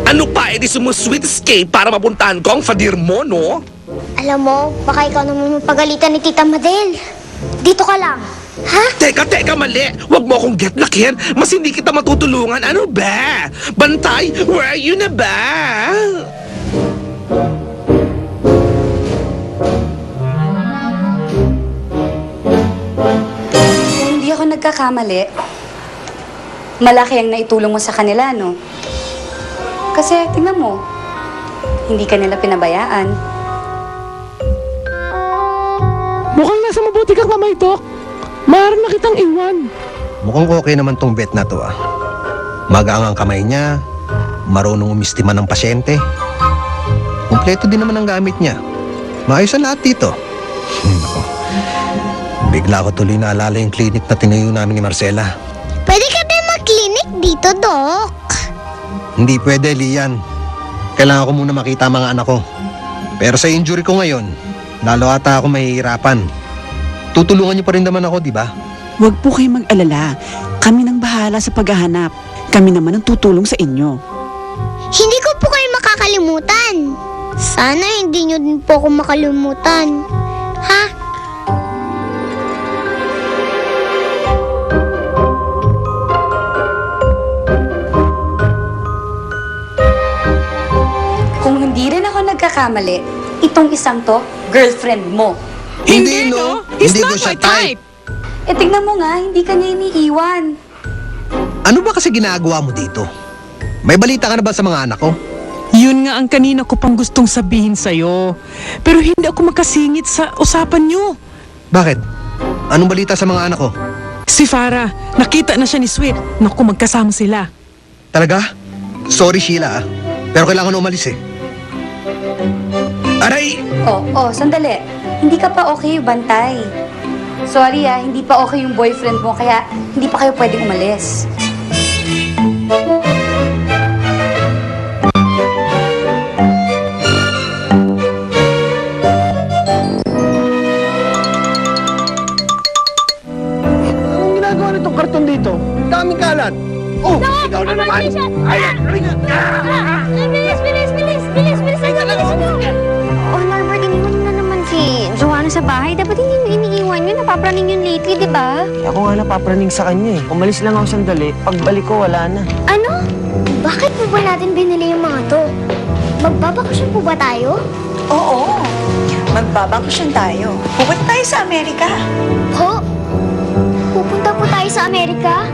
Ano pa, edi sumusweet escape para mapuntahan ko ang fadir mo, no? Alam mo, baka ikaw naman mapagalitan ni Tita Madel. Dito ka lang. Ha? Teka, mali. Huwag mo akong getlakin. Mas hindi kita matutulungan. Ano ba? Bantay, where are you na ba? Kung hindi ako nagkakamali, malaki ang naitulong mo sa kanila, no? Kasi, tingnan mo, hindi ka nila pinabayaan. Mukhang nasa mabuti kang kamay, Dok. Maaari na kitang iwan. Mukhang okay naman tong bet na to ah. Magaang ang kamay niya, marunong umistima ng pasyente. Kompleto din naman ang gamit niya. Maayos ang lahat dito. Nako. Bigla ko tuloy naalala yung clinic na tinayo namin ni Marcela. Pwede ka ba mag-clinic dito, Dok? Hindi pwede, Lian. Kailangan ko muna makita ang mga anak ko. Pero sa injury ko ngayon, lalo ata ako mahihirapan. Tutulungan niyo pa rin naman ako, di ba? Huwag po kayong mag-alala. Kami nang bahala sa paghahanap. Kami naman ang tutulong sa inyo. Hindi ko po kayo makakalimutan. Sana hindi nyo din po ako makalimutan. Ha? Kung hindi rin ako nagkakamali, itong isang to, girlfriend mo. Hindi, no? Hindi ko siya type. Eh, tingnan mo nga, hindi ka niya iniiwan. Ano ba kasi ginagawa mo dito? May balita ka na ba sa mga anak ko? Yun nga ang kanina ko pang gustong sabihin sa'yo. Pero hindi ako makasingit sa usapan nyo. Bakit? Anong balita sa mga anak ko? Si Farah, nakita na siya ni Sweet. Naku, magkasama sila. Talaga? Sorry, Sheila ah. Pero kailangan na umalis eh. Aray! Oh, sandali. Hindi ka pa okay, Bantay. Sorry hindi pa okay yung boyfriend mo, kaya hindi pa kayo pwedeng umalis. Anong ginagawa nitong karton dito? Daming kalat. Oh, ikaw na naman! Ay, Bilis! Oh, Norbert, iniwan na naman si Joanna sa bahay. Dapat hindi nyo iniiwan yun. Napapraning yun lately, di ba? Ako nga napapraning sa kanya eh. Umalis lang ako sandali, pagbalik ko wala na. Ano? Bakit po ba natin binili yung mga to? Magbabakasyon po ba tayo? Oo, magbabakasyon tayo. Pupunta tayo sa Amerika. Ho? Pupunta po tayo sa Amerika?